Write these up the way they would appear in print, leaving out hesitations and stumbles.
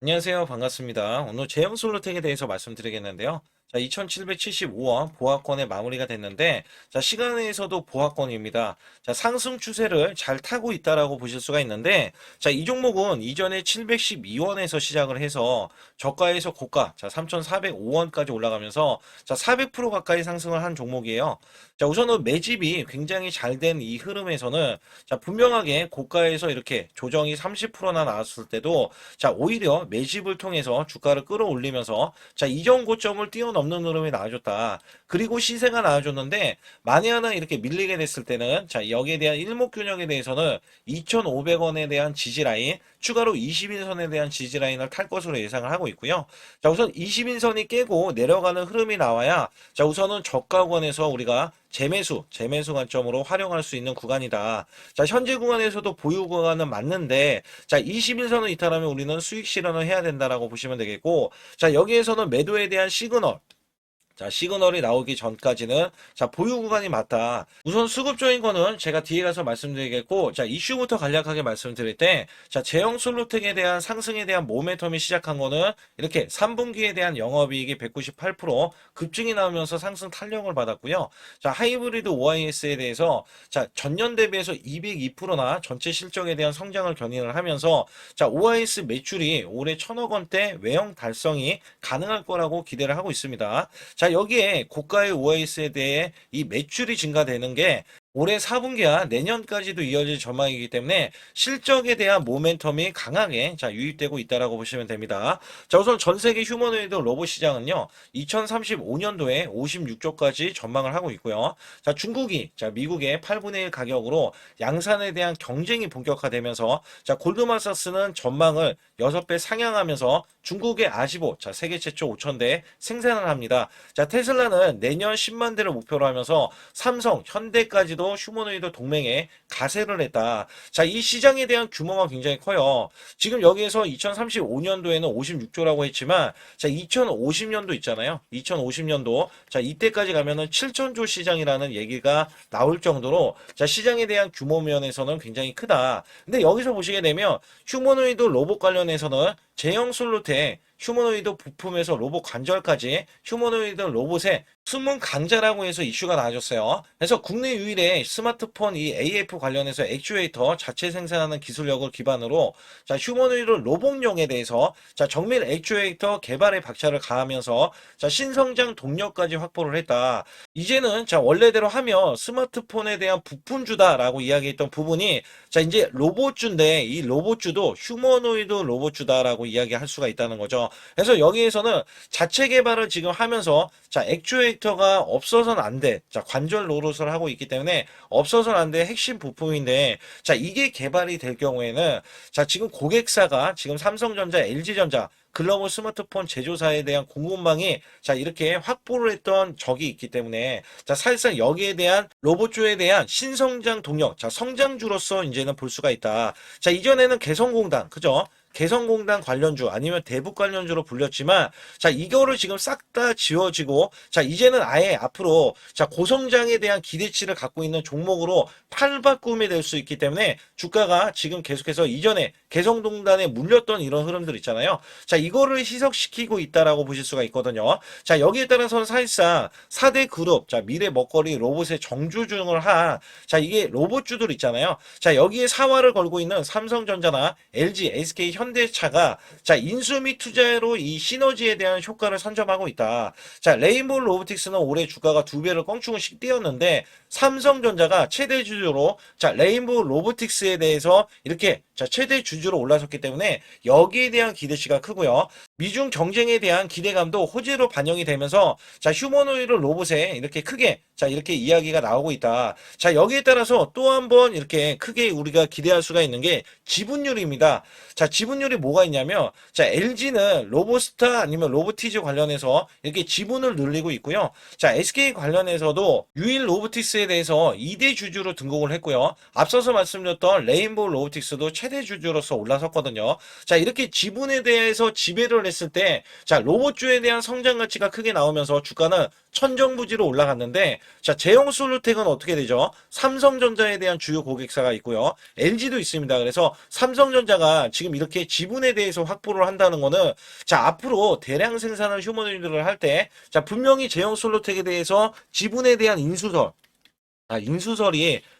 안녕하세요. 반갑습니다. 오늘 제형 솔루텍에 대해서 말씀드리겠는데요. 자, 2775원 보합권에 마무리가 됐는데, 자, 시간에서도 보합권입니다. 자, 상승 추세를 잘 타고 있다라고 보실 수가 있는데, 자, 이 종목은 이전에 712원에서 시작을 해서 저가에서 고가, 자, 3,405원까지 올라가면서, 자, 400% 가까이 상승을 한 종목이에요. 자, 우선은 매집이 굉장히 잘 된 이 흐름에서는, 자, 분명하게 고가에서 이렇게 조정이 30%나 나왔을 때도, 자, 오히려 매집을 통해서 주가를 끌어올리면서 자, 이전 고점을 뛰어넘는 흐름이 나와줬다. 그리고 시세가 나와줬는데 만에 하나 이렇게 밀리게 됐을 때는 자, 여기에 대한 일목균형에 대해서는 2,500원에 대한 지지라인, 추가로 20인선에 대한 지지라인을 탈 것으로 예상을 하고 있고요. 자, 우선 20인선이 깨고 내려가는 흐름이 나와야 자, 우선은 저가권에서 우리가 재매수 관점으로 활용할 수 있는 구간이다. 자, 현재 구간에서도 보유 구간은 맞는데, 자, 21선을 이탈하면 우리는 수익 실현을 해야 된다라고 보시면 되겠고, 자, 여기에서는 매도에 대한 시그널, 자, 시그널이 나오기 전까지는 자, 보유 구간이 맞다. 우선 수급적인 거는 제가 뒤에 가서 말씀드리겠고, 자, 이슈부터 간략하게 말씀드릴 때, 자, 제형 솔루텍에 대한 상승에 대한 모멘텀이 시작한 거는 이렇게 3분기에 대한 영업이익이 198% 급증이 나오면서 상승 탄력을 받았고요. 자, 하이브리드 OIS에 대해서 자, 전년 대비해서 202%나 전체 실적에 대한 성장을 견인을 하면서 자, OIS 매출이 올해 1,000억 원대 외형 달성이 가능할 거라고 기대를 하고 있습니다. 자, 여기에 고가의 OIS에 대해 이 매출이 증가되는 게 올해 4분기와 내년까지도 이어질 전망이기 때문에 실적에 대한 모멘텀이 강하게 자, 유입되고 있다라고 보시면 됩니다. 자, 우선 전 세계 휴머노이드 로봇 시장은요, 2035년도에 56조까지 전망을 하고 있고요. 자, 중국이 자, 미국의 8분의 1 가격으로 양산에 대한 경쟁이 본격화되면서 자, 골드만삭스는 전망을 6배 상향하면서 중국의 아시보, 자, 세계 최초 5,000대 생산을 합니다. 자, 테슬라는 내년 10만 대를 목표로 하면서 삼성, 현대까지도 휴머노이드 동맹에 가세를 했다. 자, 이 시장에 대한 규모가 굉장히 커요. 지금 여기에서 2035년도에는 56조라고 했지만, 자, 2050년도 있잖아요. 2050년도. 자, 이때까지 가면은 7천조 시장이라는 얘기가 나올 정도로, 자, 시장에 대한 규모 면에서는 굉장히 크다. 근데 여기서 보시게 되면, 휴머노이드 로봇 관련해서는 제형 솔루텍, 휴머노이드 부품에서 로봇 관절까지 휴머노이드 로봇의 숨은 강자라고 해서 이슈가 나와줬어요. 그래서 국내 유일의 스마트폰 이 AF 관련해서 액추에이터 자체 생산하는 기술력을 기반으로 자, 휴머노이드 로봇용에 대해서 자, 정밀 액추에이터 개발에 박차를 가하면서 자, 신성장 동력까지 확보를 했다. 이제는 자, 원래대로 하면 스마트폰에 대한 부품주다라고 이야기했던 부분이 자, 이제 로봇주인데 이 로봇주도 휴머노이드 로봇주다라고 이야기할 수가 있다는 거죠. 그래서 여기에서는 자체 개발을 지금 하면서 자, 액추에이터가 없어서는 안 돼. 자, 관절 노릇을 하고 있기 때문에 없어서는 안 돼. 핵심 부품인데 자, 이게 개발이 될 경우에는 자, 지금 고객사가 지금 삼성전자, LG전자 글로벌 스마트폰 제조사에 대한 공급망이 자, 이렇게 확보를 했던 적이 있기 때문에 자, 사실상 여기에 대한 로봇주에 대한 신성장 동력, 자, 성장주로서 이제는 볼 수가 있다. 자, 이전에는 개성공단, 그죠? 개성공단 관련주 아니면 대북 관련주로 불렸지만 자, 이거를 지금 싹 다 지워지고 자, 이제는 아예 앞으로 자, 고성장에 대한 기대치를 갖고 있는 종목으로 팔바꿈이 될 수 있기 때문에 주가가 지금 계속해서 이전에 개성공단에 물렸던 이런 흐름들 있잖아요. 자, 이거를 희석시키고 있다라고 보실 수가 있거든요. 자, 여기에 따라서는 사실상 4대 그룹, 자, 미래 먹거리 로봇의 정주중을 한 자, 이게 로봇주들 있잖아요. 자, 여기에 사활을 걸고 있는 삼성전자나 LG, SK, 현대차가 자, 인수 및 투자로 이 시너지에 대한 효과를 선점하고 있다. 자, 레인보우 로보틱스는 올해 주가가 2배를 껑충씩 뛰었는데 삼성전자가 최대 주주로 자, 레인보우 로보틱스에 대해서 이렇게 자, 최대 주주로 올라섰기 때문에 여기에 대한 기대치가 크고요. 미중 경쟁에 대한 기대감도 호재로 반영이 되면서 자, 휴머노이드 로봇에 이렇게 크게 자, 이렇게 이야기가 나오고 있다. 자, 여기에 따라서 또 한 번 이렇게 크게 우리가 기대할 수가 있는 게 지분율입니다. 자, 지분율이 뭐가 있냐면 자, LG는 로보스타 아니면 로보티즈 관련해서 이렇게 지분을 늘리고 있고요. 자, SK 관련해서도 유일 로보틱스에 대해서 2대 주주로 등록을 했고요. 앞서서 말씀드렸던 레인보우 로보틱스도 최대 주주로서 올라섰거든요. 자, 이렇게 지분에 대해서 지배를 했을 때 자, 로봇주에 대한 성장 가치가 크게 나오면서 주가는 천정부지로 올라갔는데 자, 제형 솔루텍은 어떻게 되죠? 삼성전자에 대한 주요 고객사가 있고요. LG도 있습니다. 그래서 삼성전자가 지금 이렇게 이렇게 지분에 대해서 확보를 한다는 거는 자, 앞으로 대량 생산을 휴머노이드를 할 때 자, 분명히 제형 솔로텍에 대해서 지분에 대한 인수설이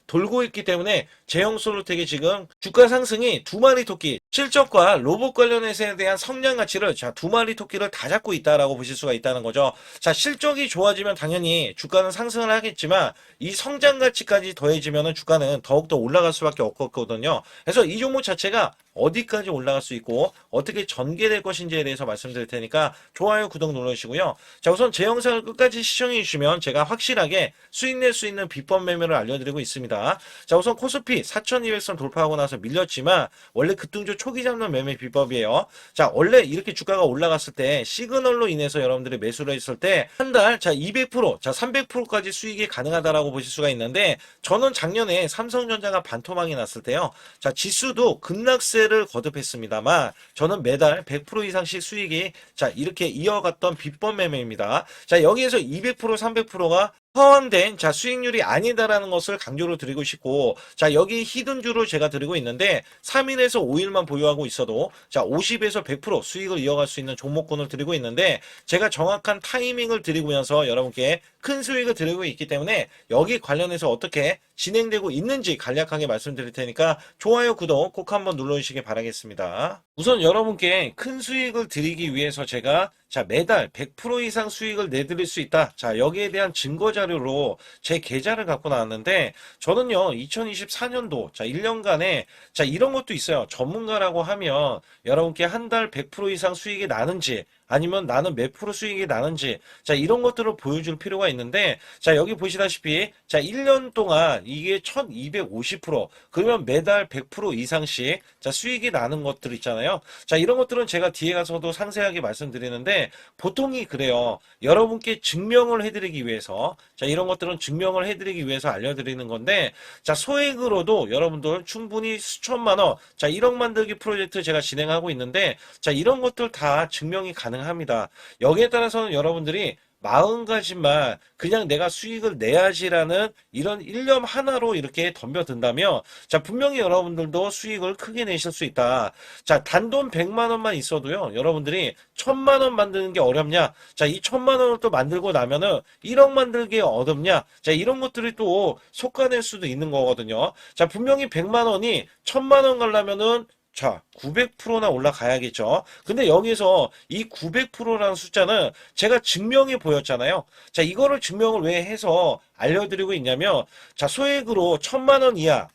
돌고 있기 때문에 제형 솔로텍이 지금 주가 상승이 두 마리 토끼 실적과 로봇 관련해서에 대한 성장 가치를 자, 두 마리 토끼를 다 잡고 있다라고 보실 수가 있다는 거죠. 자, 실적이 좋아지면 당연히 주가는 상승을 하겠지만 이 성장 가치까지 더해지면은 주가는 더욱더 올라갈 수밖에 없거든요. 그래서 이 종목 자체가 어디까지 올라갈 수 있고 어떻게 전개될 것인지에 대해서 말씀드릴 테니까 좋아요, 구독 눌러주시고요. 자, 우선 제 영상을 끝까지 시청해 주시면 제가 확실하게 수익 낼 수 있는 비법 매매를 알려드리고 있습니다. 자, 우선 코스피 4200선 돌파하고 나서 밀렸지만 원래 급등주 초기 잡는 매매 비법이에요. 자, 원래 이렇게 주가가 올라갔을 때 시그널로 인해서 여러분들이 매수를 했을 때 한 달 자 200%, 자 300%까지 수익이 가능하다라고 보실 수가 있는데 저는 작년에 삼성전자가 반토막이 났을 때요. 자, 지수도 급락세를 거듭했습니다만 저는 매달 100% 이상씩 수익이 자 이렇게 이어갔던 비법 매매입니다. 자, 여기에서 200%, 300%가 포함된 자 수익률이 아니다라는 것을 강조를 드리고 싶고 자 여기 히든주를 제가 드리고 있는데 3일에서 5일만 보유하고 있어도 자 50에서 100% 수익을 이어갈 수 있는 종목군을 드리고 있는데 제가 정확한 타이밍을 드리면서 여러분께 큰 수익을 드리고 있기 때문에 여기 관련해서 어떻게 진행되고 있는지 간략하게 말씀드릴 테니까 좋아요, 구독 꼭 한번 눌러주시기 바라겠습니다. 우선 여러분께 큰 수익을 드리기 위해서 제가 자 매달 100% 이상 수익을 내드릴 수 있다. 자 여기에 대한 증거 자료로 제 계좌를 갖고 나왔는데 저는요 2024년도 자 1년간에 자 이런 것도 있어요. 전문가라고 하면 여러분께 한 달 100% 이상 수익이 나는지 아니면 나는 몇 프로 수익이 나는지 자 이런 것들을 보여줄 필요가 있는데 자 여기 보시다시피 자 1년 동안 이게 1250% 그러면 매달 100% 이상씩 자 수익이 나는 것들 있잖아요. 자 이런 것들은 제가 뒤에 가서도 상세하게 말씀드리는데 보통이 그래요. 여러분께 증명을 해드리기 위해서 자 이런 것들은 증명을 해드리기 위해서 알려드리는 건데 자 소액으로도 여러분들 충분히 수천만 원 자 1억 만들기 프로젝트 제가 진행하고 있는데 자 이런 것들 다 증명이 가능합니다. 여기에 따라서는 여러분들이 마음가짐만 그냥 내가 수익을 내야지라는 이런 일념 하나로 이렇게 덤벼든다면 자 분명히 여러분들도 수익을 크게 내실 수 있다. 자 단돈 100만 원만 있어도요 여러분들이 1000만 원 만드는 게 어렵냐, 자 이 1000만 원을 또 만들고 나면은 1억 만들기 어렵냐, 자 이런 것들이 또 속아낼 수도 있는 거거든요. 자 분명히 100만 원이 1000만 원 가려면은 자, 900%나 올라가야겠죠. 근데 여기서 이 900%라는 숫자는 제가 증명해 보였잖아요. 자, 이거를 증명을 왜 해서 알려드리고 있냐면, 자, 소액으로 1000만 원 이하,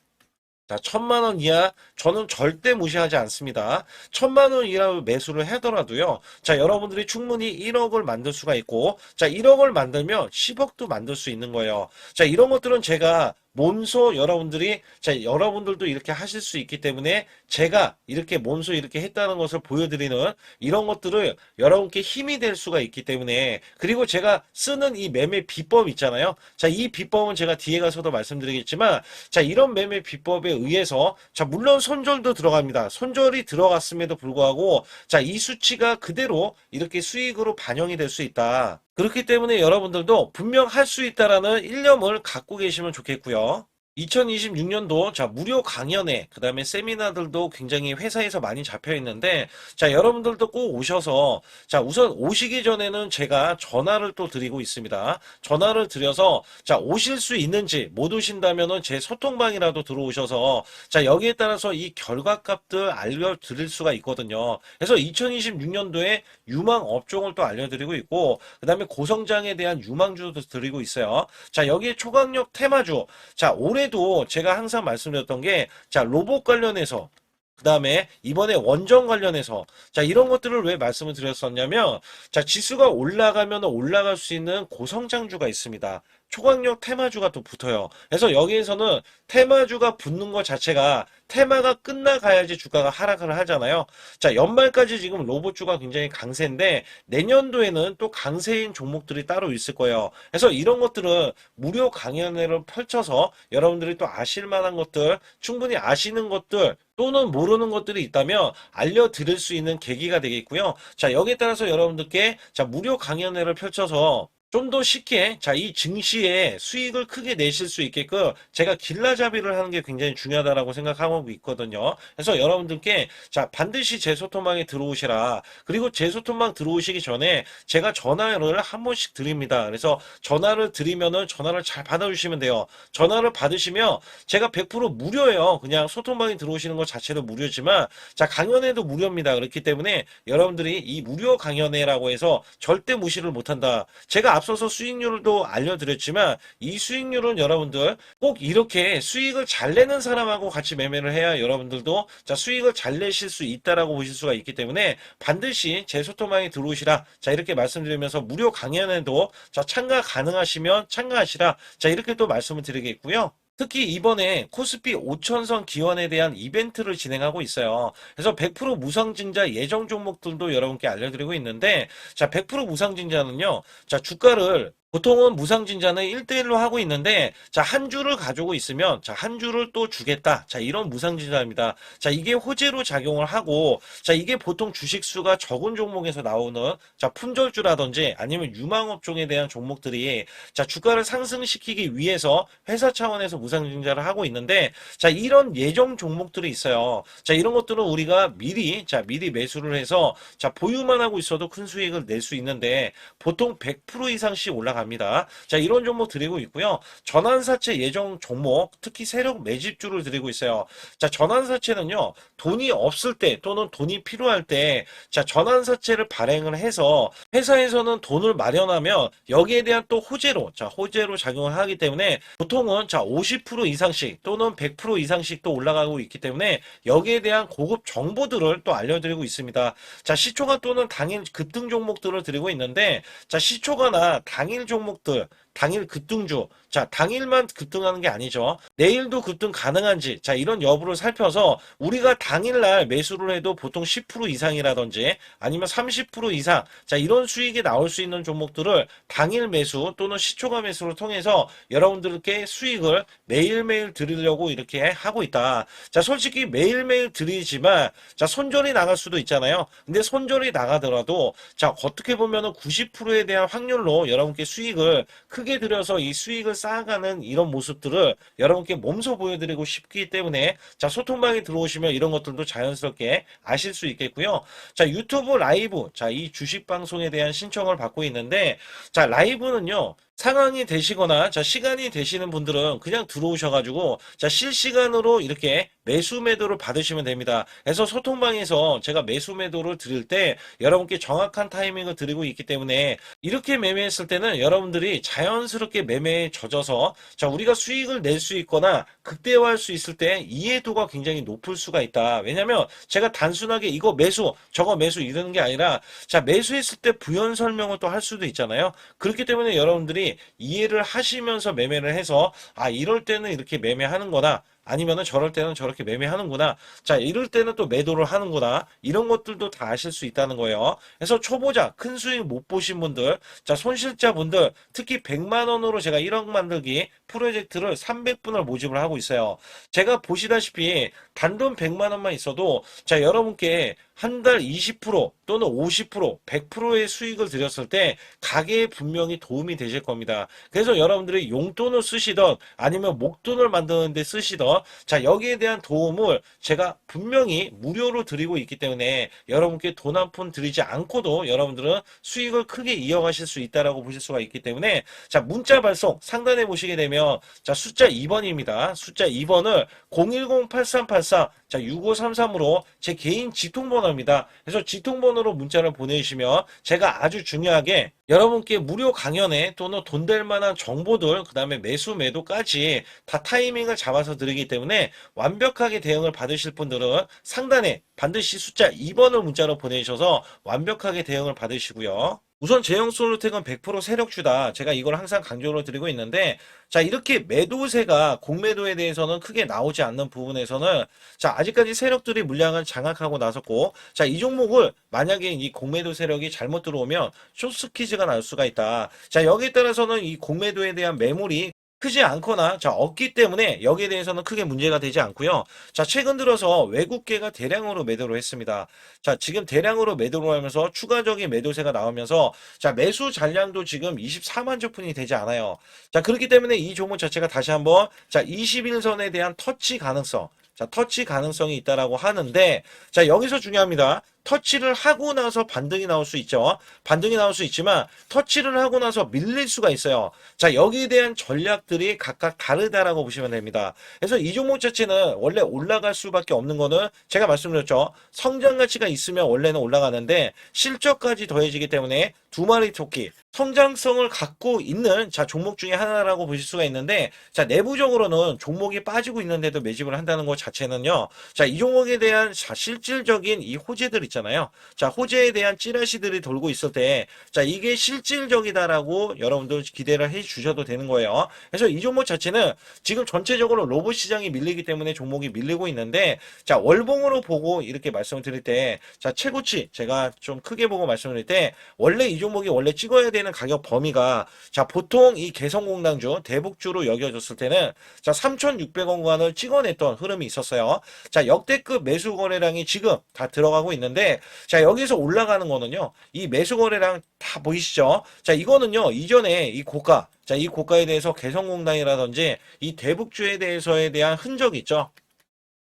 자, 1000만 원 이하 저는 절대 무시하지 않습니다. 1000만 원 이하로 매수를 하더라도요. 자, 여러분들이 충분히 1억을 만들 수가 있고, 자, 1억을 만들면 10억도 만들 수 있는 거예요. 자, 이런 것들은 제가 몸소 여러분들이 자 여러분들도 이렇게 하실 수 있기 때문에 제가 이렇게 몸소 이렇게 했다는 것을 보여드리는 이런 것들을 여러분께 힘이 될 수가 있기 때문에 그리고 제가 쓰는 이 매매 비법 있잖아요. 자 이 비법은 제가 뒤에 가서도 말씀드리겠지만 자 이런 매매 비법에 의해서 자 물론 손절도 들어갑니다. 손절이 들어갔음에도 불구하고 자 이 수치가 그대로 이렇게 수익으로 반영이 될 수 있다. 그렇기 때문에 여러분들도 분명 할 수 있다라는 일념을 갖고 계시면 좋겠고요. 2026년도 자 무료 강연회 그다음에 세미나들도 굉장히 회사에서 많이 잡혀 있는데 자 여러분들도 꼭 오셔서 자 우선 오시기 전에는 제가 전화를 또 드리고 있습니다. 전화를 드려서 자 오실 수 있는지 못 오신다면은 제 소통방이라도 들어오셔서 자 여기에 따라서 이 결과값들 알려드릴 수가 있거든요. 그래서 2026년도에 유망 업종을 또 알려드리고 있고 그다음에 고성장에 대한 유망주도 드리고 있어요. 자 여기에 초강력 테마주 자 올해 도 제가 항상 말씀드렸던 게 자 로봇 관련해서 그 다음에 이번에 원전 관련해서 자 이런 것들을 왜 말씀을 드렸었냐면 자 지수가 올라가면 올라갈 수 있는 고성장주가 있습니다. 초강력 테마주가 또 붙어요. 그래서 여기에서는 테마주가 붙는 것 자체가 테마가 끝나가야지 주가가 하락을 하잖아요. 자 연말까지 지금 로봇주가 굉장히 강세인데 내년도에는 또 강세인 종목들이 따로 있을 거예요. 그래서 이런 것들은 무료 강연회를 펼쳐서 여러분들이 또 아실 만한 것들 충분히 아시는 것들 또는 모르는 것들이 있다면 알려드릴 수 있는 계기가 되겠고요. 자 여기에 따라서 여러분들께 자 무료 강연회를 펼쳐서 좀 더 쉽게 이 증시에 수익을 크게 내실 수 있게끔 제가 길라잡이를 하는 게 굉장히 중요하다라고 생각하고 있거든요. 그래서 여러분들께 반드시 제 소통방에 들어오시라. 그리고 제 소통방 들어오시기 전에 제가 전화를 한 번씩 드립니다. 그래서 전화를 드리면은 전화를 잘 받아주시면 돼요. 전화를 받으시면 제가 100% 무료예요. 그냥 소통방에 들어오시는 것 자체도 무료지만 강연회도 무료입니다. 그렇기 때문에 여러분들이 이 무료 강연회라고 해서 절대 무시를 못한다. 제가 앞서서 수익률도 알려드렸지만 이 수익률은 여러분들 꼭 이렇게 수익을 잘 내는 사람하고 같이 매매를 해야 여러분들도 수익을 잘 내실 수 있다라고 보실 수가 있기 때문에 반드시 제 소통방에 들어오시라. 이렇게 말씀드리면서 무료 강연에도 참가 가능하시면 참가하시라. 이렇게 또 말씀을 드리겠고요. 특히 이번에 코스피 5천선 기원에 대한 이벤트를 진행하고 있어요. 그래서 100% 무상증자 예정 종목들도 여러분께 알려드리고 있는데, 100% 무상증자는요, 주가를 보통은 무상증자는 1대1로 하고 있는데, 한 주를 가지고 있으면, 한 주를 또 주겠다. 이런 무상증자입니다. 이게 호재로 작용을 하고, 이게 보통 주식수가 적은 종목에서 나오는, 품절주라든지 아니면 유망업종에 대한 종목들이, 주가를 상승시키기 위해서 회사 차원에서 무상증자를 하고 있는데, 이런 예정 종목들이 있어요. 이런 것들은 우리가 미리 매수를 해서, 보유만 하고 있어도 큰 수익을 낼 수 있는데, 보통 100% 이상씩 올라갑니다. 이런 종목 드리고 있고요. 전환사채 예정 종목, 특히 세력 매집주를 드리고 있어요. 전환사채는요, 돈이 없을 때 또는 돈이 필요할 때, 전환사채를 발행을 해서 회사에서는 돈을 마련하면 여기에 대한 또 호재로 작용을 하기 때문에 보통은 50% 이상씩 또는 100% 이상씩 또 올라가고 있기 때문에 여기에 대한 고급 정보들을 또 알려드리고 있습니다. 시초가 또는 당일 급등 종목들을 드리고 있는데 시초가나 당일 종목들 당일 급등주, 당일만 급등하는 게 아니죠. 내일도 급등 가능한지, 이런 여부를 살펴서 우리가 당일날 매수를 해도 보통 10% 이상이라든지 아니면 30% 이상, 이런 수익이 나올 수 있는 종목들을 당일 매수 또는 시초가 매수를 통해서 여러분들께 수익을 매일매일 드리려고 이렇게 하고 있다. 솔직히 매일매일 드리지만, 손절이 나갈 수도 있잖아요. 근데 손절이 나가더라도, 어떻게 보면은 90%에 대한 확률로 여러분께 수익을 크게 들여서 이 수익을 쌓아가는 이런 모습들을 여러분께 몸소 보여드리고 싶기 때문에 소통방에 들어오시면 이런 것들도 자연스럽게 아실 수 있겠고요. 유튜브 라이브 이 주식 방송에 대한 신청을 받고 있는데 라이브는요. 상황이 되시거나 시간이 되시는 분들은 그냥 들어오셔가지고 실시간으로 이렇게 매수 매도를 받으시면 됩니다. 그래서 소통방에서 제가 매수 매도를 드릴 때 여러분께 정확한 타이밍을 드리고 있기 때문에 이렇게 매매했을 때는 여러분들이 자연스럽게 매매에 젖어서 우리가 수익을 낼 수 있거나 극대화할 수 있을 때 이해도가 굉장히 높을 수가 있다. 왜냐면 제가 단순하게 이거 매수 저거 매수 이러는 게 아니라 매수했을 때 부연 설명을 또 할 수도 있잖아요. 그렇기 때문에 여러분들이 이해를 하시면서 매매를 해서 이럴 때는 이렇게 매매하는 거다. 아니면은 저럴 때는 저렇게 매매하는구나. 이럴 때는 또 매도를 하는구나. 이런 것들도 다 아실 수 있다는 거예요. 그래서 초보자, 큰 수익 못 보신 분들, 손실자분들, 특히 100만 원으로 제가 1억 만들기 프로젝트를 300분을 모집을 하고 있어요. 제가 보시다시피 단돈 100만 원만 있어도 여러분께 한 달 20% 또는 50%, 100%의 수익을 드렸을 때 가게에 분명히 도움이 되실 겁니다. 그래서 여러분들이 용돈을 쓰시던 아니면 목돈을 만드는 데 쓰시던 여기에 대한 도움을 제가 분명히 무료로 드리고 있기 때문에 여러분께 돈 한 푼 드리지 않고도 여러분들은 수익을 크게 이어가실 수 있다라고 보실 수가 있기 때문에 문자 발송 상단에 보시게 되면 숫자 2번입니다. 숫자 2번을 010-8384 6533으로 제 개인 직통번호입니다. 그래서 직통번호로 문자를 보내주시면 제가 아주 중요하게 여러분께 무료 강연에 또는 돈 될 만한 정보들 그 다음에 매수 매도까지 다 타이밍을 잡아서 드리기 때문에 완벽하게 대응을 받으실 분들은 상단에 반드시 숫자 2번을 문자로 보내주셔서 완벽하게 대응을 받으시고요. 우선 제형솔루텍은 100% 세력주다. 제가 이걸 항상 강조를 드리고 있는데 이렇게 매도세가 공매도에 대해서는 크게 나오지 않는 부분에서는 아직까지 세력들이 물량을 장악하고 나섰고 이 종목을 만약에 이 공매도 세력이 잘못 들어오면 숏스퀴즈가 날 수가 있다. 여기에 따라서는 이 공매도에 대한 매물이 크지 않거나 없기 때문에 여기에 대해서는 크게 문제가 되지 않고요. 최근 들어서 외국계가 대량으로 매도를 했습니다. 지금 대량으로 매도를 하면서 추가적인 매도세가 나오면서 매수 잔량도 지금 24만 주푼이 되지 않아요. 그렇기 때문에 이 종목 자체가 다시 한번 21선에 대한 터치 가능성, 터치 가능성이 있다라고 하는데, 여기서 중요합니다. 터치를 하고 나서 반등이 나올 수 있죠. 반등이 나올 수 있지만 터치를 하고 나서 밀릴 수가 있어요. 여기에 대한 전략들이 각각 다르다라고 보시면 됩니다. 그래서 이 종목 자체는 원래 올라갈 수밖에 없는 거는 제가 말씀드렸죠. 성장 가치가 있으면 원래는 올라가는데 실적까지 더해지기 때문에 두 마리 토끼, 성장성을 갖고 있는 종목 중에 하나라고 보실 수가 있는데, 내부적으로는 종목이 빠지고 있는데도 매집을 한다는 것 자체는요. 이 종목에 대한 실질적인 이 호재들 있잖아요. 호재에 대한 찌라시들이 돌고 있을 때, 이게 실질적이다라고 여러분들 기대를 해 주셔도 되는 거예요. 그래서 이 종목 자체는 지금 전체적으로 로봇 시장이 밀리기 때문에 종목이 밀리고 있는데, 월봉으로 보고 이렇게 말씀을 드릴 때, 최고치 제가 좀 크게 보고 말씀을 드릴 때, 원래 이 종목이 원래 찍어야 되는 가격 범위가 보통 이 개성공단주 대북주로 여겨졌을 때는 3,600원 구간을 찍어냈던 흐름이 있었어요. 역대급 매수 거래량이 지금 다 들어가고 있는데, 여기서 올라가는 거는요, 이 매수 거래량 다 보이시죠? 이거는요, 이전에 이 고가, 이 고가에 대해서 개성공단이라든지 이 대북주에 대해서에 대한 흔적이 있죠.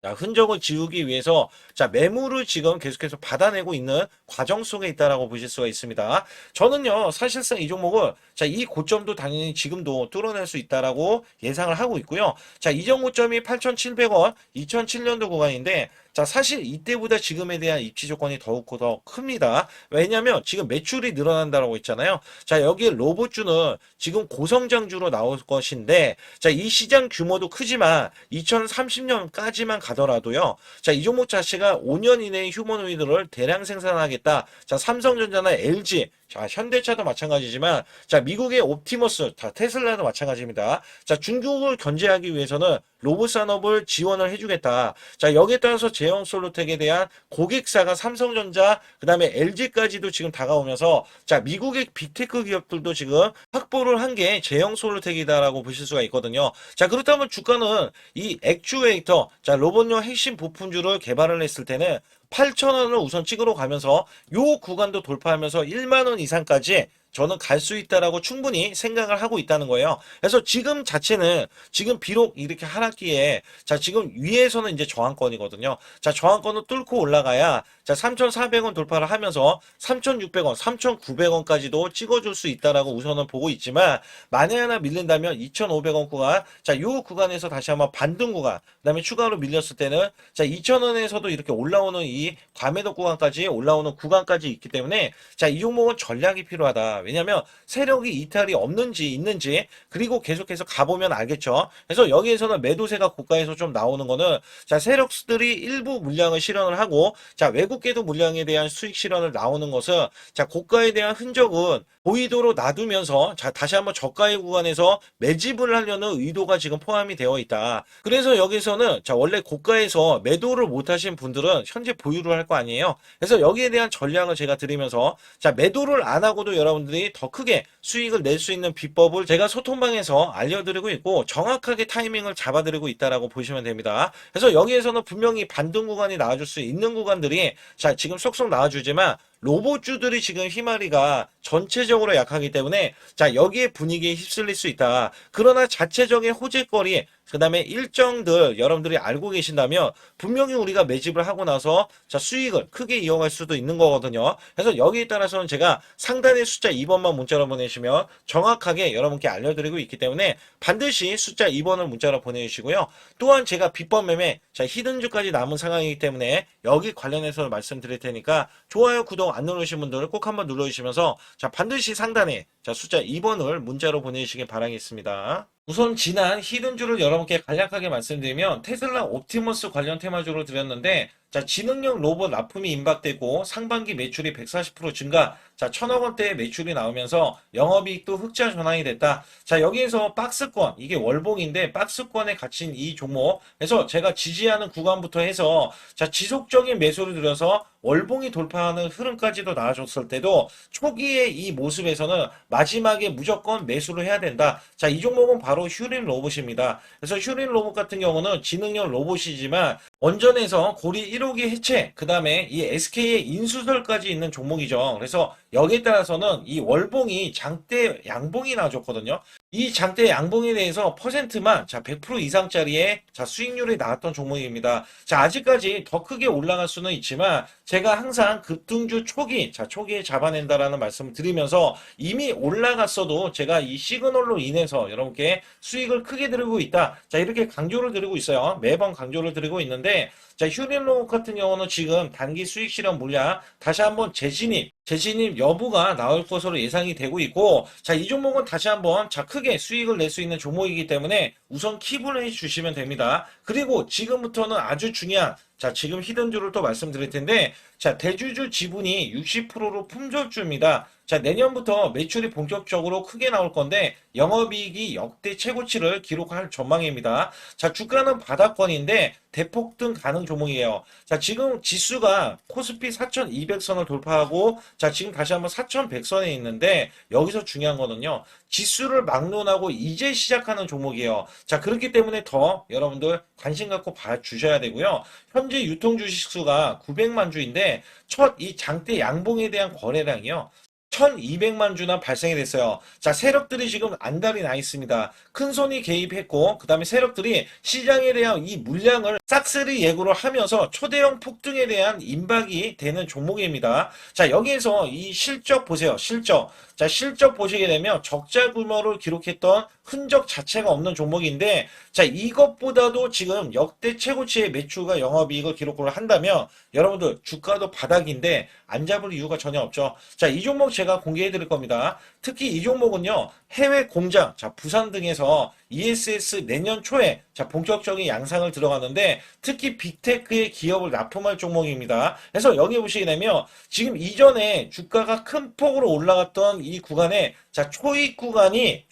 흔적을 지우기 위해서 매물을 지금 계속해서 받아내고 있는 과정 속에 있다라고 보실 수가 있습니다. 저는요, 사실상 이 종목을 이 고점도 당연히 지금도 뚫어낼 수 있다라고 예상을 하고 있고요. 이전 고점이 8,700원, 2007년도 구간인데, 사실 이때보다 지금에 대한 입지 조건이 더욱 더 큽니다. 왜냐하면 지금 매출이 늘어난다라고 했잖아요. 여기 로봇주는 지금 고성장주로 나올 것인데, 이 시장 규모도 크지만 2030년까지만 가더라도요. 이 종목 자체가 5년 이내에 휴머노이드를 대량 생산하겠다. 삼성전자나 LG, 현대차도 마찬가지지만, 미국의 옵티머스, 테슬라도 마찬가지입니다. 중국을 견제하기 위해서는 로봇 산업을 지원을 해주겠다. 여기에 따라서 제형솔루텍에 대한 고객사가 삼성전자, 그 다음에 LG까지도 지금 다가오면서, 미국의 빅테크 기업들도 지금 확보를 한 게 제형솔루텍이다라고 보실 수가 있거든요. 그렇다면 주가는 이 액추에이터, 로봇용 핵심 부품주를 개발을 했을 때는 8,000원을 우선 찍으러 가면서 요 구간도 돌파하면서 1만원 이상까지 저는 갈 수 있다라고 충분히 생각을 하고 있다는 거예요. 그래서 지금 자체는 지금 비록 이렇게 하락기에 지금 위에서는 이제 저항권이거든요. 저항권을 뚫고 올라가야 3,400원 돌파를 하면서 3,600원, 3,900원까지도 찍어줄 수 있다라고 우선은 보고 있지만, 만에 하나 밀린다면 2,500원 구간, 요 구간에서 다시 한번 반등 구간, 그다음에 추가로 밀렸을 때는 2,000원에서도 이렇게 올라오는 이 과매도 구간까지 올라오는 구간까지 있기 때문에 이 종목은 전략이 필요하다. 왜냐하면 세력이 이탈이 없는지 있는지, 그리고 계속해서 가보면 알겠죠. 그래서 여기에서는 매도세가 고가에서 좀 나오는 거는 세력들이 일부 물량을 실현을 하고 외국계도 물량에 대한 수익 실현을 나오는 것은 고가에 대한 흔적은 보이도록 놔두면서 다시 한번 저가의 구간에서 매집을 하려는 의도가 지금 포함이 되어 있다. 그래서 여기서는 원래 고가에서 매도를 못 하신 분들은 현재 보유를 할 거 아니에요. 그래서 여기에 대한 전략을 제가 드리면서 매도를 안 하고도 여러분들이 더 크게 수익을 낼 수 있는 비법을 제가 소통방에서 알려드리고 있고, 정확하게 타이밍을 잡아드리고 있다라고 보시면 됩니다. 그래서 여기에서는 분명히 반등 구간이 나와줄 수 있는 구간들이 지금 쏙쏙 나와주지만, 로봇주들이 지금 희마리가 전체적으로 약하기 때문에 여기에 분위기에 휩쓸릴 수 있다. 그러나 자체적인 호재거리, 그 다음에 일정들 여러분들이 알고 계신다면 분명히 우리가 매집을 하고 나서 수익을 크게 이어갈 수도 있는 거거든요. 그래서 여기에 따라서는 제가 상단의 숫자 2번만 문자로 보내주시면 정확하게 여러분께 알려드리고 있기 때문에 반드시 숫자 2번을 문자로 보내주시고요. 또한 제가 비법 매매, 히든주까지 남은 상황이기 때문에 여기 관련해서 말씀드릴 테니까 좋아요, 구독 안 누르신 분들 꼭 한번 눌러주시면서 반드시 상단에 숫자 2번을 문자로 보내주시길 바라겠습니다. 우선 지난 히든주를 여러분께 간략하게 말씀드리면, 테슬라 옵티머스 관련 테마주로 드렸는데, 지능형 로봇 납품이 임박되고 상반기 매출이 140% 증가, 1,000억 원대의 매출이 나오면서 영업이익도 흑자 전환이 됐다. 여기에서 박스권, 이게 월봉인데 박스권에 갇힌 이 종목, 그래서 제가 지지하는 구간부터 해서 지속적인 매수를 들여서 월봉이 돌파하는 흐름까지도 나와줬을 때도 초기의 이 모습에서는 마지막에 무조건 매수를 해야 된다. 자, 이 종목은 바로 휴린 로봇입니다. 그래서 휴린 로봇 같은 경우는 지능형 로봇이지만 원전에서 고리 1호기 해체, 그 다음에 이 SK의 인수설까지 있는 종목이죠. 그래서 여기에 따라서는 이 월봉이 장대 양봉이 나와줬거든요. 이 장대 양봉에 대해서 퍼센트만 자 100% 이상짜리의 자 수익률이 나왔던 종목입니다. 자, 아직까지 더 크게 올라갈 수는 있지만 제가 항상 급등주 초기 자 초기에 잡아낸다라는 말씀을 드리면서 이미 올라갔어도 제가 이 시그널로 인해서 여러분께 수익을 크게 드리고 있다. 자, 이렇게 강조를 드리고 있어요. 매번 강조를 드리고 있는데 자, 휴린로봇 같은 경우는 지금 단기 수익 실현 물량 다시 한번 재진입 여부가 나올 것으로 예상이 되고 있고, 자, 이 종목은 다시 한번 자 크게 수익을 낼 수 있는 종목이기 때문에 우선 킵을 해 주시면 됩니다. 그리고 지금부터는 아주 중요한 자, 지금 히든주를 또 말씀드릴 텐데, 자, 대주주 지분이 60%로 품절주입니다. 자, 내년부터 매출이 본격적으로 크게 나올 건데, 영업이익이 역대 최고치를 기록할 전망입니다. 자, 주가는 바닥권인데, 대폭등 가능 종목이에요. 자, 지금 지수가 코스피 4200선을 돌파하고, 자, 지금 다시 한번 4100선에 있는데, 여기서 중요한 거는요, 지수를 막론하고 이제 시작하는 종목이에요. 자, 그렇기 때문에 더 여러분들 관심 갖고 봐주셔야 되고요. 현재 유통 주식 수가 900만 주인데 첫 이 장대 양봉에 대한 거래량이요. 1200만 주나 발생이 됐어요. 자, 세력들이 지금 안달이 나 있습니다. 큰 손이 개입했고, 그 다음에 세력들이 시장에 대한 이 물량을 싹쓸이 예고를 하면서 초대형 폭등에 대한 임박이 되는 종목입니다. 자, 여기에서 이 실적 보세요. 실적. 자, 실적 보시게 되면 적자 규모를 기록했던 흔적 자체가 없는 종목인데, 자, 이것보다도 지금 역대 최고치의 매출과 영업이익을 기록을 한다면 여러분들 주가도 바닥인데 안 잡을 이유가 전혀 없죠. 자, 이 종목 제가 공개해 드릴 겁니다. 특히 이 종목은요, 해외 공장, 자, 부산 등에서 ESS 내년 초에 자, 본격적인 양상을 들어가는데 특히 빅테크의 기업을 납품할 종목입니다. 그래서 여기 보시게 되면 지금 이전에 주가가 큰 폭으로 올라갔던 이 구간에 자, 초입 구간이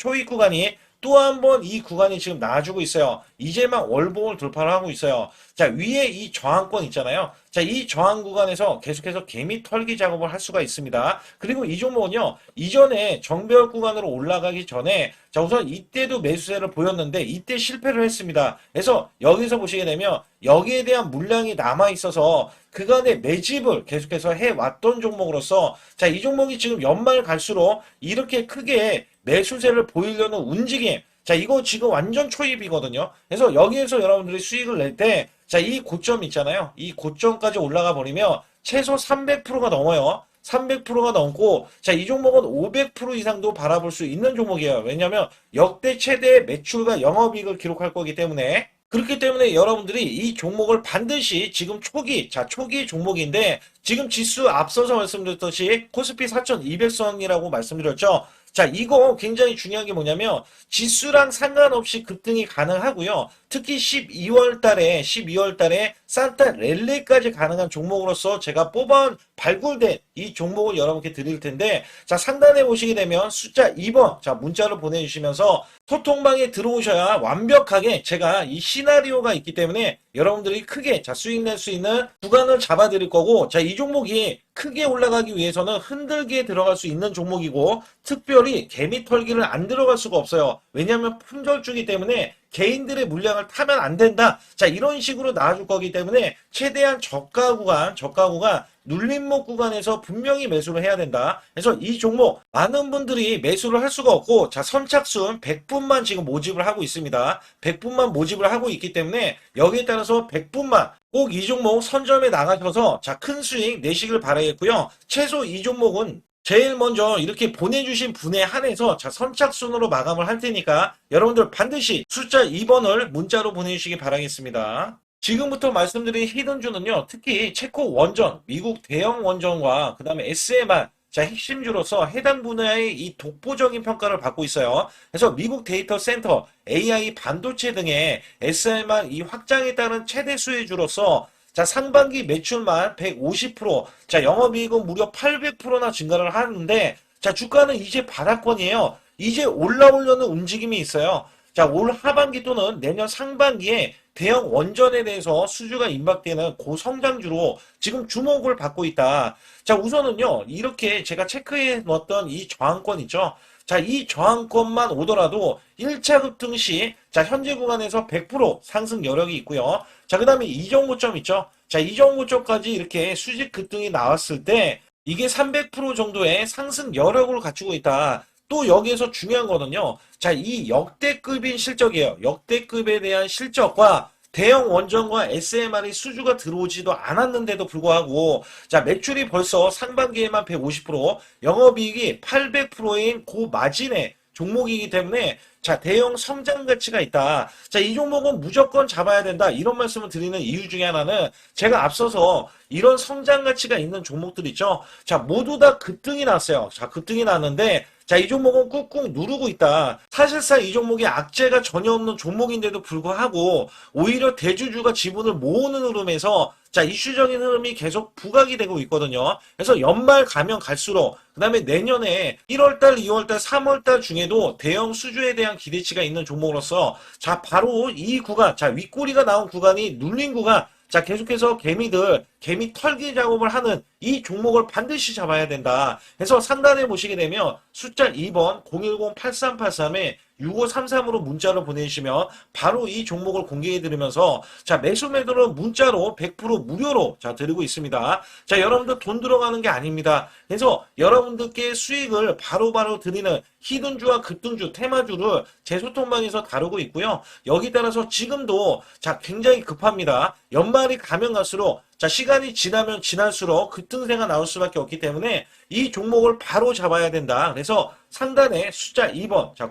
또 한 번 이 구간이 지금 나와주고 있어요. 이제만 월봉을 돌파를 하고 있어요. 자, 위에 이 저항권 있잖아요. 자, 이 저항 구간에서 계속해서 개미 털기 작업을 할 수가 있습니다. 그리고 이 종목은요, 이전에 정배열 구간으로 올라가기 전에 자, 우선 이때도 매수세를 보였는데 이때 실패를 했습니다. 그래서 여기서 보시게 되면 여기에 대한 물량이 남아 있어서 그간의 매집을 계속해서 해왔던 종목으로서 자, 이 종목이 지금 연말 갈수록 이렇게 크게 매수세를 보이려는 움직임. 자, 이거 지금 완전 초입이거든요. 그래서 여기에서 여러분들이 수익을 낼 때, 자, 이 고점 있잖아요. 이 고점까지 올라가 버리면 최소 300%가 넘어요. 300%가 넘고, 자, 이 종목은 500% 이상도 바라볼 수 있는 종목이에요. 왜냐면 역대 최대 매출과 영업이익을 기록할 거기 때문에. 그렇기 때문에 여러분들이 이 종목을 반드시 지금 초기 종목인데, 지금 지수 앞서서 말씀드렸듯이 코스피 4200선이라고 말씀드렸죠. 자, 이거 굉장히 중요한 게 뭐냐면 지수랑 상관없이 급등이 가능하고요. 특히 12월 달에 산타 랠리까지 가능한 종목으로서 제가 발굴된 이 종목을 여러분께 드릴 텐데, 자, 상단에 보시게 되면 숫자 2번, 자, 문자를 보내주시면서 소통방에 들어오셔야 완벽하게 제가 이 시나리오가 있기 때문에 여러분들이 크게 자, 수익 낼 수 있는 구간을 잡아 드릴 거고, 자, 이 종목이 크게 올라가기 위해서는 흔들기에 들어갈 수 있는 종목이고, 특별히 개미 털기를 안 들어갈 수가 없어요. 왜냐하면 품절주기 때문에 개인들의 물량을 타면 안 된다. 자, 이런 식으로 나와줄 거기 때문에 최대한 저가 구간 눌림목 구간에서 분명히 매수를 해야 된다. 그래서 이 종목 많은 분들이 매수를 할 수가 없고, 자, 선착순 100분만 지금 모집을 하고 있습니다. 100분만 모집을 하고 있기 때문에 여기에 따라서 100분만 꼭 이 종목 선점에 나가셔서 자, 큰 수익 내시길 바라겠고요. 최소 이 종목은 제일 먼저 이렇게 보내주신 분에 한해서 자, 선착순으로 마감을 할 테니까 여러분들 반드시 숫자 2번을 문자로 보내주시기 바라겠습니다. 지금부터 말씀드린 히든주는요, 특히 체코 원전, 미국 대형 원전과 그 다음에 SMR, 자, 핵심주로서 해당 분야의 이 독보적인 평가를 받고 있어요. 그래서 미국 데이터 센터, AI 반도체 등의 SMR 이 확장에 따른 최대 수혜주로서 자, 상반기 매출만 150%, 자, 영업이익은 무려 800%나 증가를 하는데, 자, 주가는 이제 바닥권이에요. 이제 올라오려는 움직임이 있어요. 자, 올 하반기 또는 내년 상반기에 대형 원전에 대해서 수주가 임박되는 고성장주로 지금 주목을 받고 있다. 자, 우선은요, 이렇게 제가 체크해 놓았던 이 저항권 있죠. 자, 이 저항권만 오더라도 1차 급등 시, 자, 현재 구간에서 100% 상승 여력이 있고요. 자, 그 다음에 이정고점 있죠? 자, 이정고점까지 이렇게 수직 급등이 나왔을 때, 이게 300% 정도의 상승 여력을 갖추고 있다. 또 여기에서 중요한 거는요. 자, 이 역대급인 실적이에요. 역대급에 대한 실적과 대형 원전과 SMR이 수주가 들어오지도 않았는데도 불구하고 자 매출이 벌써 상반기에만 150%, 영업이익이 800%인 고마진의 종목이기 때문에 자 대형 성장 가치가 있다. 자 이 종목은 무조건 잡아야 된다. 이런 말씀을 드리는 이유 중에 하나는 제가 앞서서 이런 성장 가치가 있는 종목들 있죠. 자 모두 다 급등이 났어요. 자 급등이 났는데 자, 이 종목은 꾹꾹 누르고 있다. 사실상 이 종목이 악재가 전혀 없는 종목인데도 불구하고 오히려 대주주가 지분을 모으는 흐름에서 자, 이슈적인 흐름이 계속 부각이 되고 있거든요. 그래서 연말 가면 갈수록 그 다음에 내년에 1월달, 2월달, 3월달 중에도 대형 수주에 대한 기대치가 있는 종목으로서 자, 바로 이 구간, 자, 윗꼬리가 나온 구간이 눌린 구간 자, 계속해서 개미 털기 작업을 하는 이 종목을 반드시 잡아야 된다. 그래서 상단에 보시게 되면 숫자 2번 010-8383에 6533으로 문자를 보내주시면 바로 이 종목을 공개해드리면서 자 매수 매도는 문자로 100% 무료로 자 드리고 있습니다. 자 여러분들 돈 들어가는 게 아닙니다. 그래서 여러분들께 수익을 바로바로 드리는 히든주와 급등주, 테마주를 제 소통방에서 다루고 있고요. 여기 따라서 지금도 자 굉장히 급합니다. 연말이 가면 갈수록 자 시간이 지나면 지날수록 급등세가 나올 수밖에 없기 때문에 이 종목을 바로 잡아야 된다. 그래서 상단에 숫자 2번 자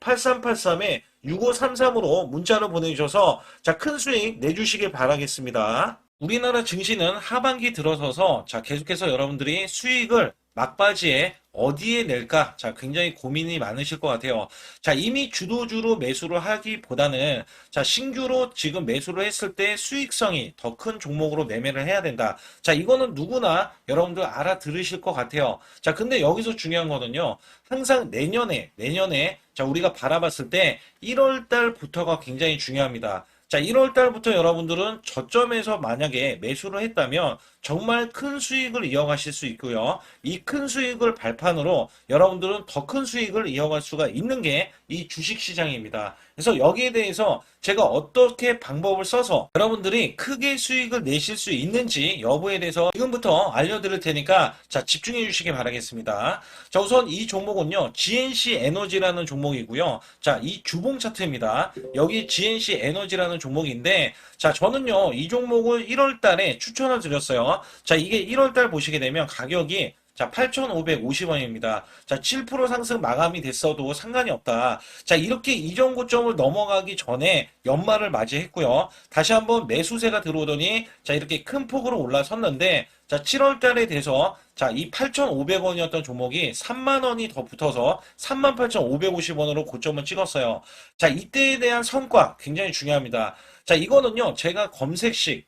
010-8383에 6533으로 문자를 보내주셔서 자 큰 수익 내주시길 바라겠습니다. 우리나라 증시는 하반기 들어서서 자 계속해서 여러분들이 수익을 막바지에 어디에 낼까? 자, 굉장히 고민이 많으실 것 같아요. 자, 이미 주도주로 매수를 하기보다는 자, 신규로 지금 매수를 했을 때 수익성이 더 큰 종목으로 매매를 해야 된다. 자, 이거는 누구나 여러분들 알아들으실 것 같아요. 자, 근데 여기서 중요한 거는요. 항상 내년에 자, 우리가 바라봤을 때 1월 달부터가 굉장히 중요합니다. 자, 1월 달부터 여러분들은 저점에서 만약에 매수를 했다면 정말 큰 수익을 이어가실 수 있고요. 이 큰 수익을 발판으로 여러분들은 더 큰 수익을 이어갈 수가 있는 게 이 주식시장입니다. 그래서 여기에 대해서 제가 어떻게 방법을 써서 여러분들이 크게 수익을 내실 수 있는지 여부에 대해서 지금부터 알려드릴 테니까 자 집중해 주시기 바라겠습니다. 자 우선 이 종목은요 GNC 에너지라는 종목이고요. 자 이 주봉 차트입니다. 여기 GNC 에너지라는 종목인데 자 저는요 이 종목을 1월 달에 추천을 드렸어요. 자 이게 1월 달 보시게 되면 가격이 자, 8,550원입니다. 자, 7% 상승 마감이 됐어도 상관이 없다. 자, 이렇게 이전 고점을 넘어가기 전에 연말을 맞이했고요. 다시 한번 매수세가 들어오더니 자, 이렇게 큰 폭으로 올라섰는데 자, 7월 달에 돼서 자, 이 8,500원이었던 종목이 3만 원이 더 붙어서 38,550원으로 고점을 찍었어요. 자, 이때에 대한 성과 굉장히 중요합니다. 자, 이거는요. 제가 검색식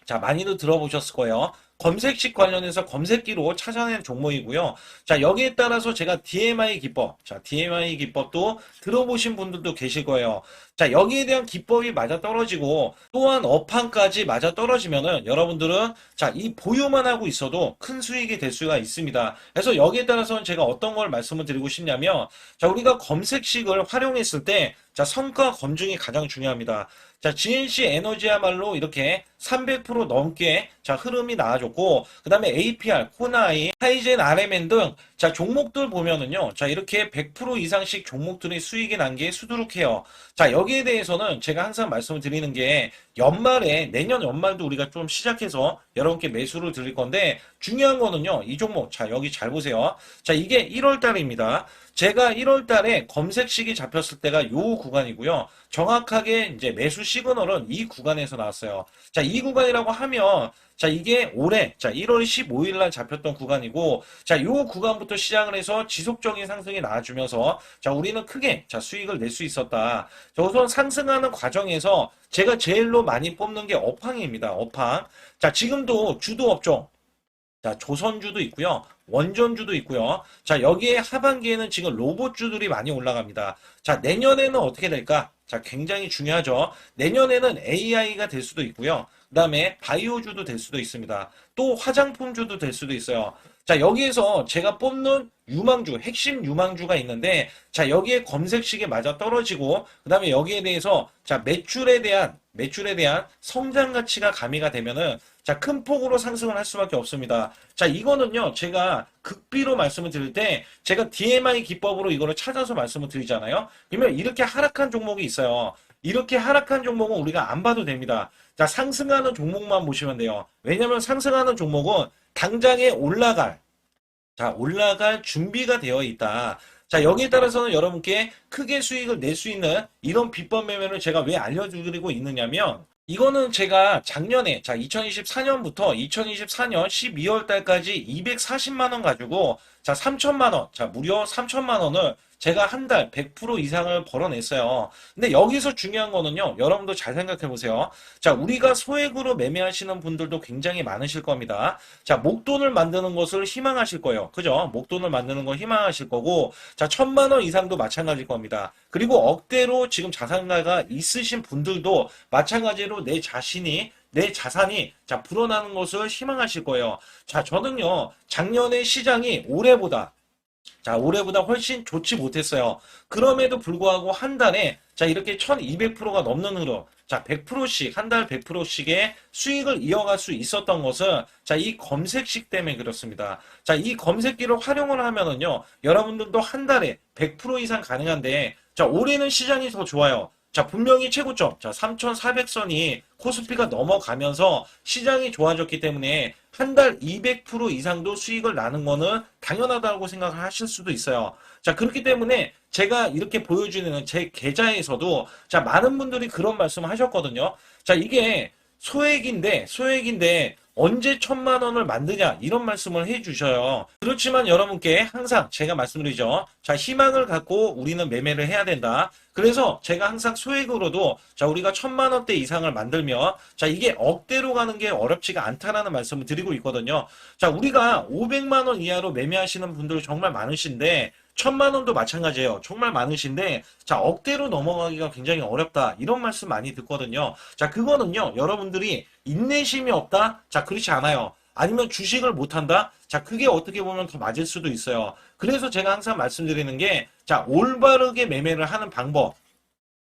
자, 많이들 들어보셨을 거예요. 검색식 관련해서 검색기로 찾아낸 종목이고요. 자, 여기에 따라서 제가 DMI 기법, 자, DMI 기법도 들어보신 분들도 계실 거예요. 자, 여기에 대한 기법이 맞아 떨어지고 또한 업황까지 맞아 떨어지면은 여러분들은 자, 이 보유만 하고 있어도 큰 수익이 될 수가 있습니다. 그래서 여기에 따라서는 제가 어떤 걸 말씀을 드리고 싶냐면 자, 우리가 검색식을 활용했을 때 자, 성과 검증이 가장 중요합니다. 자, GNC 에너지야말로 이렇게 300% 넘게 자, 흐름이 나와줬고, 그 다음에 APR, 코나이, 하이젠, RMN 등 자, 종목들 보면은요. 자, 이렇게 100% 이상씩 종목들의 수익이 난 게 수두룩해요. 자, 여기에 대해서는 제가 항상 말씀을 드리는 게 연말에, 내년 연말도 우리가 좀 시작해서 여러분께 매수를 드릴 건데, 중요한 거는요. 이 종목, 자, 여기 잘 보세요. 자, 이게 1월 달입니다. 제가 1월 달에 검색식이 잡혔을 때가 요 구간이고요. 정확하게 이제 매수 시그널은 이 구간에서 나왔어요. 자, 이 구간이라고 하면 자, 이게 올해 자, 1월 15일 날 잡혔던 구간이고 자, 요 구간부터 시작을 해서 지속적인 상승이 나와주면서 자, 우리는 크게 자, 수익을 낼 수 있었다. 자, 우선 상승하는 과정에서 제가 제일로 많이 뽑는 게 업황입니다. 업황. 자, 지금도 주도 업종 자, 조선주도 있고요. 원전주도 있고요. 자, 여기에 하반기에는 지금 로봇주들이 많이 올라갑니다. 자, 내년에는 어떻게 될까? 자, 굉장히 중요하죠. 내년에는 AI가 될 수도 있고요. 그 다음에 바이오주도 될 수도 있습니다. 또 화장품주도 될 수도 있어요. 자, 여기에서 제가 뽑는 유망주, 핵심 유망주가 있는데, 자, 여기에 검색식에 맞아 떨어지고, 그 다음에 여기에 대해서, 자, 매출에 대한 성장 가치가 가미가 되면은, 자, 큰 폭으로 상승을 할 수밖에 없습니다. 자, 이거는요, 제가 극비로 말씀을 드릴 때, 제가 DMI 기법으로 이거를 찾아서 말씀을 드리잖아요. 그러면 이렇게 하락한 종목이 있어요. 이렇게 하락한 종목은 우리가 안 봐도 됩니다. 자, 상승하는 종목만 보시면 돼요. 왜냐면 상승하는 종목은 당장에 올라갈 준비가 되어 있다. 자, 여기에 따라서는 여러분께 크게 수익을 낼 수 있는 이런 비법 매매를 제가 왜 알려드리고 있느냐면, 이거는 제가 작년에, 자, 2024년부터 2024년 12월 달까지 240만 원 가지고, 자, 3천만 원, 자, 무려 3천만 원을 제가 한 달 100% 이상을 벌어냈어요. 근데 여기서 중요한 거는요, 여러분도 잘 생각해 보세요. 자, 우리가 소액으로 매매하시는 분들도 굉장히 많으실 겁니다. 자, 목돈을 만드는 것을 희망하실 거예요. 그죠? 목돈을 만드는 걸 희망하실 거고, 자, 1,000만 원 이상도 마찬가지일 겁니다. 그리고 억대로 지금 자산가가 있으신 분들도 마찬가지로 내 자산이 자 불어나는 것을 희망하실 거예요. 자, 저는요 작년에 시장이 올해보다 훨씬 좋지 못했어요. 그럼에도 불구하고 한 달에 자 이렇게 1200%가 넘는 흐름, 자 100%씩 한 달 100%씩의 수익을 이어갈 수 있었던 것은 자 이 검색식 때문에 그렇습니다. 자, 이 검색기를 활용을 하면은요 여러분들도 한 달에 100% 이상 가능한데, 자 올해는 시장이 더 좋아요. 자, 분명히 최고점, 자, 3,400선이 코스피가 넘어가면서 시장이 좋아졌기 때문에 한 달 200% 이상도 수익을 나는 거는 당연하다고 생각을 하실 수도 있어요. 자, 그렇기 때문에 제가 이렇게 보여주는 제 계좌에서도 자, 많은 분들이 그런 말씀을 하셨거든요. 자, 이게 소액인데 언제 1,000만 원을 만드냐 이런 말씀을 해주셔요. 그렇지만 여러분께 항상 제가 말씀드리죠. 자, 희망을 갖고 우리는 매매를 해야 된다. 그래서 제가 항상 소액으로도 자 우리가 1,000만 원대 이상을 만들면 자 이게 억대로 가는 게 어렵지가 않다라는 말씀을 드리고 있거든요. 자, 우리가 500만 원 이하로 매매하시는 분들 정말 많으신데 1,000만 원도 마찬가지예요. 정말 많으신데 자 억대로 넘어가기가 굉장히 어렵다 이런 말씀 많이 듣거든요. 자, 그거는요 여러분들이 인내심이 없다? 자, 그렇지 않아요. 아니면 주식을 못한다? 자, 그게 어떻게 보면 더 맞을 수도 있어요. 그래서 제가 항상 말씀드리는 게 자 올바르게 매매를 하는 방법,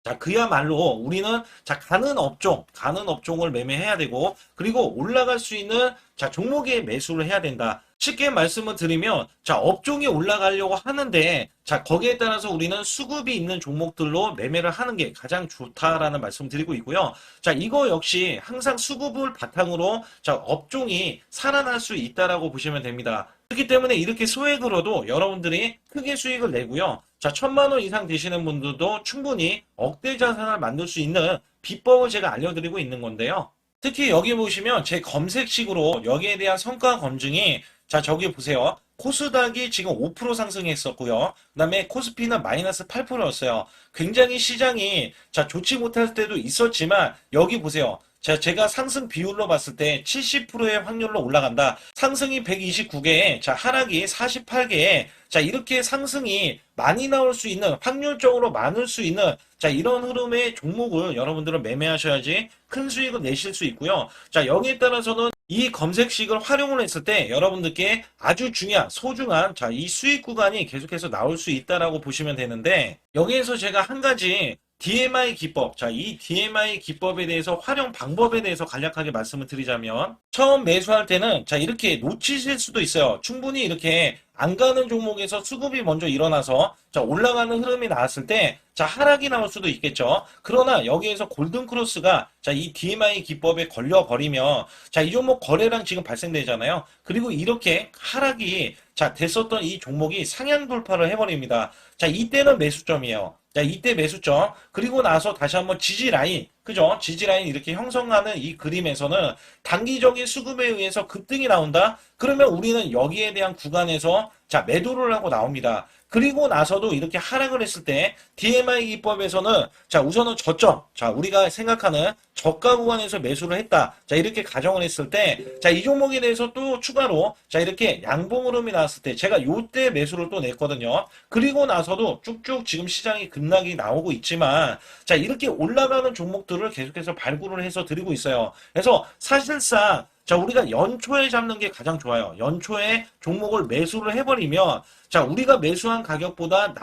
자, 그야말로 우리는 자 가는 업종을 매매해야 되고, 그리고 올라갈 수 있는 자 종목에 매수를 해야 된다. 쉽게 말씀을 드리면 자 업종이 올라가려고 하는데 자 거기에 따라서 우리는 수급이 있는 종목들로 매매를 하는 게 가장 좋다라는 말씀 드리고 있고요. 자, 이거 역시 항상 수급을 바탕으로 자 업종이 살아날 수 있다라고 보시면 됩니다. 그렇기 때문에 이렇게 소액으로도 여러분들이 크게 수익을 내고요. 자, 1,000만 원 이상 되시는 분들도 충분히 억대 자산을 만들 수 있는 비법을 제가 알려드리고 있는 건데요. 특히 여기 보시면 제 검색식으로 여기에 대한 성과 검증이 자 저기 보세요. 코스닥이 지금 5% 상승했었고요. 그 다음에 코스피는 마이너스 8%였어요. 굉장히 시장이 자 좋지 못할 때도 있었지만 여기 보세요. 자, 제가 상승 비율로 봤을 때 70%의 확률로 올라간다. 상승이 129개에, 자, 하락이 48개에, 자, 이렇게 상승이 많이 나올 수 있는, 확률적으로 많을 수 있는, 자, 이런 흐름의 종목을 여러분들은 매매하셔야지 큰 수익을 내실 수 있고요. 자, 여기에 따라서는 이 검색식을 활용을 했을 때 여러분들께 아주 중요한, 소중한, 자, 이 수익 구간이 계속해서 나올 수 있다라고 보시면 되는데, 여기에서 제가 한 가지 DMI 기법, 자, 이 DMI 기법에 대해서 활용 방법에 대해서 간략하게 말씀을 드리자면, 처음 매수할 때는 자 이렇게 놓치실 수도 있어요. 충분히 이렇게 안 가는 종목에서 수급이 먼저 일어나서 자 올라가는 흐름이 나왔을 때 자 하락이 나올 수도 있겠죠. 그러나 여기에서 골든 크로스가 자 이 DMI 기법에 걸려 버리면 자 이 종목 거래량 지금 발생되잖아요. 그리고 이렇게 하락이 자 됐었던 이 종목이 상향 돌파를 해버립니다. 자, 이때는 매수점이에요. 자, 이때 매수점. 그리고 나서 다시 한번 지지라인, 그죠? 지지라인 이렇게 형성하는 이 그림에서는 단기적인 수급에 의해서 급등이 나온다? 그러면 우리는 여기에 대한 구간에서 자, 매도를 하고 나옵니다. 그리고 나서도 이렇게 하락을 했을 때 DMI 기법에서는 자, 우선은 저점, 자, 우리가 생각하는 저가 구간에서 매수를 했다. 자, 이렇게 가정을 했을 때 자, 이 종목에 대해서 또 추가로 자, 이렇게 양봉 흐름이 나왔을 때 제가 요때 매수를 또 냈거든요. 그리고 나서도 쭉쭉 지금 시장이 급락이 나오고 있지만 자, 이렇게 올라가는 종목들을 계속해서 발굴을 해서 드리고 있어요. 그래서 사실상 자, 우리가 연초에 잡는 게 가장 좋아요. 연초에 종목을 매수를 해버리면 자, 우리가 매수한 가격보다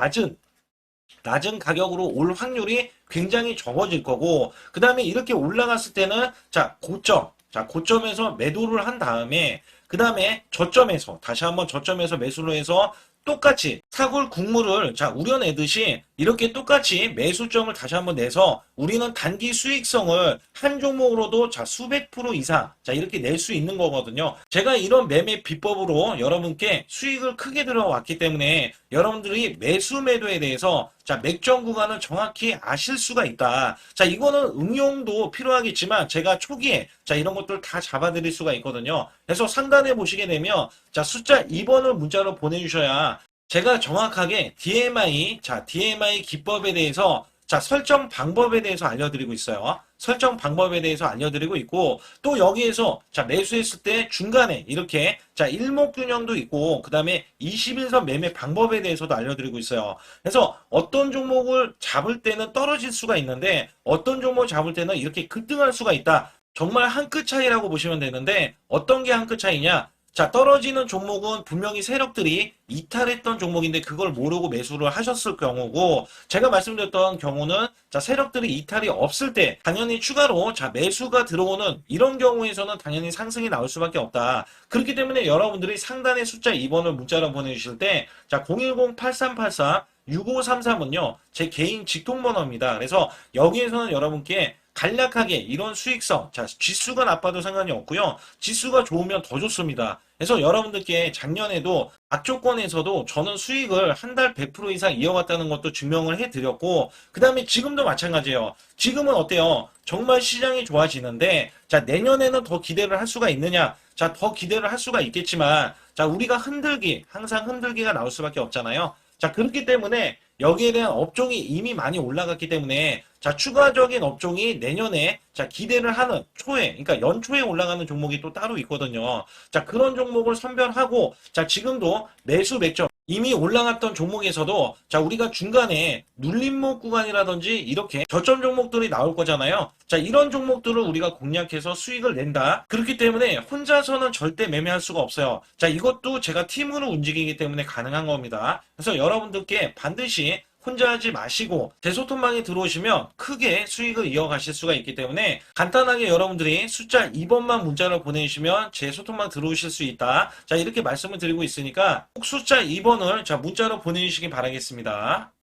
낮은 가격으로 올 확률이 굉장히 적어질 거고, 그 다음에 이렇게 올라갔을 때는, 고점에서 매도를 한 다음에, 그 다음에 저점에서, 다시 한번 저점에서 매수를 해서 똑같이 사골 국물을 우려내듯이 이렇게 똑같이 매수점을 다시 한번 내서 우리는 단기 수익성을 한 종목으로도 수백 프로 이상 이렇게 낼 수 있는 거거든요. 제가 이런 매매 비법으로 여러분께 수익을 크게 들어왔기 때문에 여러분들이 매수 매도에 대해서 맥점 구간을 정확히 아실 수가 있다. 이거는 응용도 필요하겠지만 제가 초기에 이런 것들 다 잡아드릴 수가 있거든요. 그래서 상단에 보시게 되면 숫자 2번을 문자로 보내주셔야 제가 정확하게 DMI 기법에 대해서 설정 방법에 대해서 알려드리고 있어요. 설정 방법에 대해서 알려드리고 있고, 또 여기에서 매수했을 때 중간에 이렇게 일목균형도 있고, 그 다음에 21선 매매 방법에 대해서도 알려드리고 있어요. 그래서 어떤 종목을 잡을 때는 떨어질 수가 있는데 어떤 종목을 잡을 때는 이렇게 급등할 수가 있다. 정말 한 끗 차이라고 보시면 되는데 어떤 게 한 끗 차이냐? 떨어지는 종목은 분명히 세력들이 이탈했던 종목인데 그걸 모르고 매수를 하셨을 경우고, 제가 말씀드렸던 경우는 세력들이 이탈이 없을 때 당연히 추가로 매수가 들어오는 이런 경우에서는 당연히 상승이 나올 수밖에 없다. 그렇기 때문에 여러분들이 상단에 숫자 2번을 문자로 보내주실 때 010-8384-6533은요 제 개인 직통번호입니다. 그래서 여기에서는 여러분께 간략하게 이런 수익성, 지수가 나빠도 상관이 없고요. 지수가 좋으면 더 좋습니다. 그래서 여러분들께 작년에도 악조건에서도 저는 수익을 한 달 100% 이상 이어갔다는 것도 증명을 해드렸고, 그 다음에 지금도 마찬가지예요. 지금은 어때요? 정말 시장이 좋아지는데 내년에는 더 기대를 할 수가 있느냐? 더 기대를 할 수가 있겠지만 우리가 항상 흔들기가 나올 수밖에 없잖아요. 그렇기 때문에 여기에 대한 업종이 이미 많이 올라갔기 때문에 추가적인 업종이 내년에 기대를 하는 그러니까 연초에 올라가는 종목이 또 따로 있거든요. 그런 종목을 선별하고 지금도 매수 맥점 이미 올라갔던 종목에서도 우리가 중간에 눌림목 구간이라든지 이렇게 저점 종목들이 나올 거잖아요. 이런 종목들을 우리가 공략해서 수익을 낸다. 그렇기 때문에 혼자서는 절대 매매할 수가 없어요. 이것도 제가 팀으로 움직이기 때문에 가능한 겁니다. 그래서 여러분들께 반드시 혼자 하지 마시고 제 소통방에 들어오시면 크게 수익을 이어가실 수가 있기 때문에 간단하게 여러분들이 숫자 2번만 문자로 보내주시면 제 소통방 들어오실 수 있다. 이렇게 말씀을 드리고 있으니까 꼭 숫자 2번을 문자로 보내주시기 바라겠습니다.